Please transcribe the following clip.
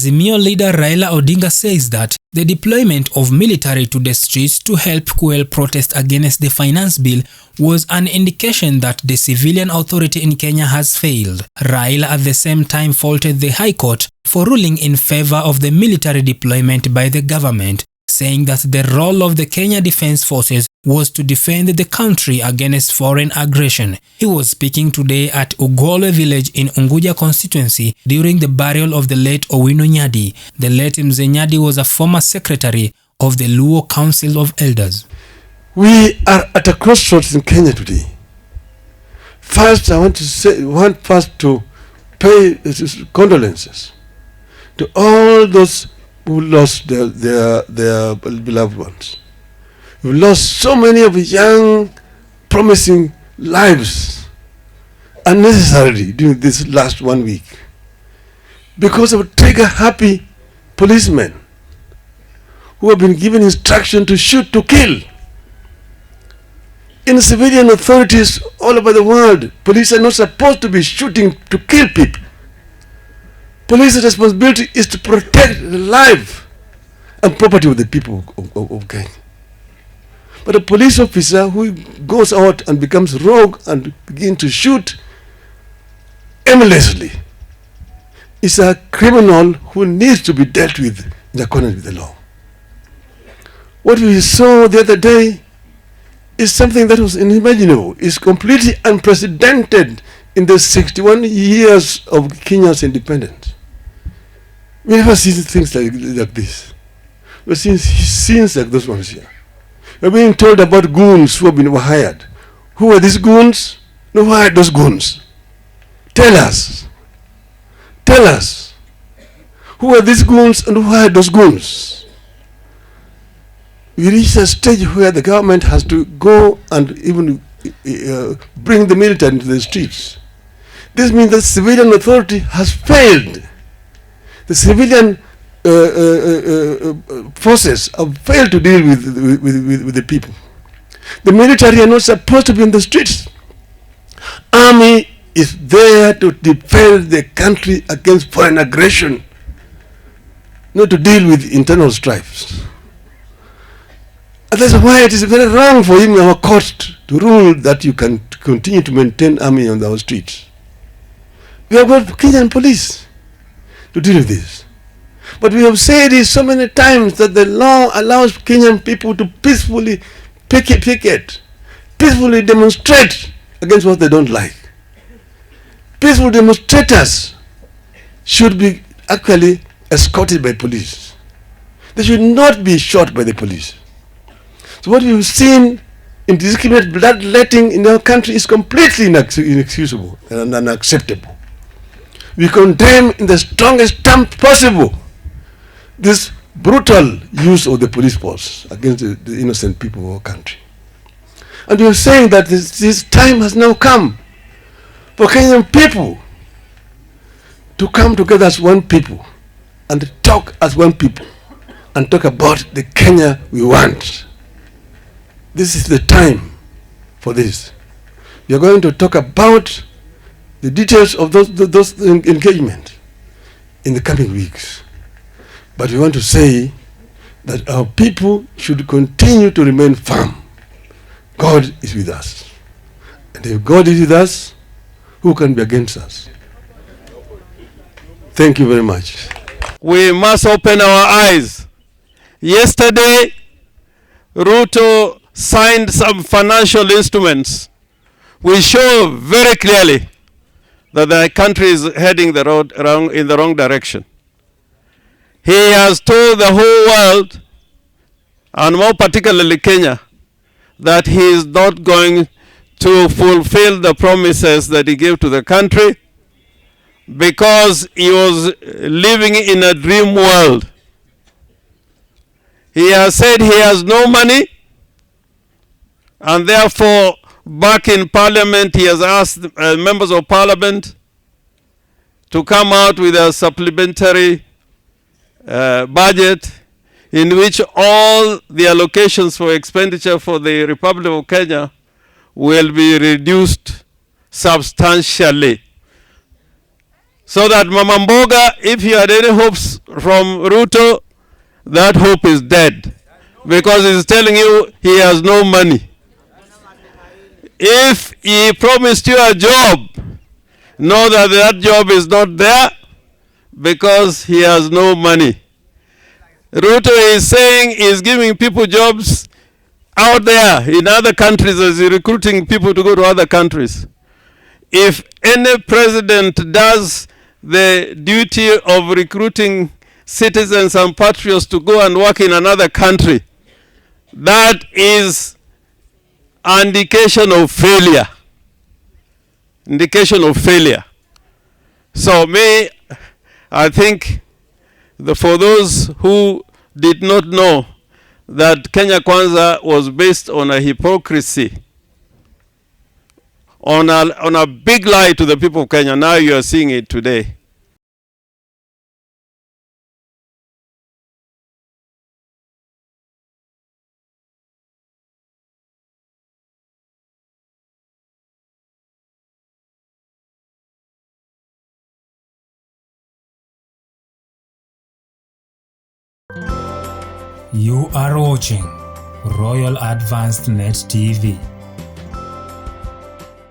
Azimio leader Raila Odinga says that the deployment of military to the streets to help quell protest against the finance bill was an indication that the civilian authority in Kenya has failed. Raila at the same time faulted the High Court for ruling in favor of the military deployment by the government, saying that the role of the Kenya Defence Forces was to defend the country against foreign aggression. He was speaking today at Ugolwe village in Unguja constituency during the burial of the late Owino Nyadi. The late Mzee Nyadi was a former secretary of the Luo Council of Elders. We are at a crossroads in Kenya today. First, I want to pay condolences to all those who lost their beloved ones. We lost so many of young, promising lives unnecessarily during this last 1 week because of trigger-happy policemen who have been given instruction to shoot to kill. In civilian authorities all over the world, police are not supposed to be shooting to kill people. Police responsibility is to protect the life and property of the people of Kenya. But a police officer who goes out and becomes rogue and begins to shoot aimlessly is a criminal who needs to be dealt with in accordance with the law. What we saw the other day is something that was unimaginable. It's completely unprecedented in the 61 years of Kenya's independence. We never seen things like this. We've seen scenes like those ones here. We're being told about goons who have been hired. Who are these goons? No, who hired those goons? Tell us. Tell us. Who are these goons and who hired those goons? We reached a stage where the government has to go and even bring the military into the streets. This means that civilian authority has failed. The civilian forces have failed to deal with the people. The military are not supposed to be in the streets. Army is there to defend the country against foreign aggression, not to deal with internal strifes. And that's why it is very wrong for even our court to rule that you can continue to maintain army on our streets. We have got Kenyan police to deal with this. But we have said this so many times that the law allows Kenyan people to peacefully picket, peacefully demonstrate against what they don't like. Peaceful demonstrators should be actually escorted by police. They should not be shot by the police. So what we've seen indiscriminate bloodletting in our country is completely inexcusable and unacceptable. We condemn in the strongest terms possible this brutal use of the police force against the innocent people of our country. And we are saying that this time has now come for Kenyan people to come together as one people and talk as one people and talk about the Kenya we want. This is the time for this. We are going to talk about the details of those engagement in the coming weeks. But we want to say that our people should continue to remain firm. God is with us. And if God is with us, who can be against us? Thank you very much. We must open our eyes. Yesterday, Ruto signed some financial instruments which show very clearly that the country is heading in the wrong direction. He has told the whole world, and more particularly Kenya, that he is not going to fulfill the promises that he gave to the country because he was living in a dream world. He has said he has no money, and therefore back in Parliament he has asked members of Parliament to come out with a supplementary budget in which all the allocations for expenditure for the Republic of Kenya will be reduced substantially. So that Mama Mboga, if you had any hopes from Ruto, that hope is dead. Because he's telling you he has no money. If he promised you a job, know that that job is not there because he has no money. Ruto is saying he's giving people jobs out there in other countries as he's recruiting people to go to other countries. If any president does the duty of recruiting citizens and patriots to go and work in another country, that is an indication of failure. Indication of failure. So I think for those who did not know that Kenya Kwanza was based on a hypocrisy, on a big lie to the people of Kenya, now you are seeing it today. You are watching Royal Advanced Net TV.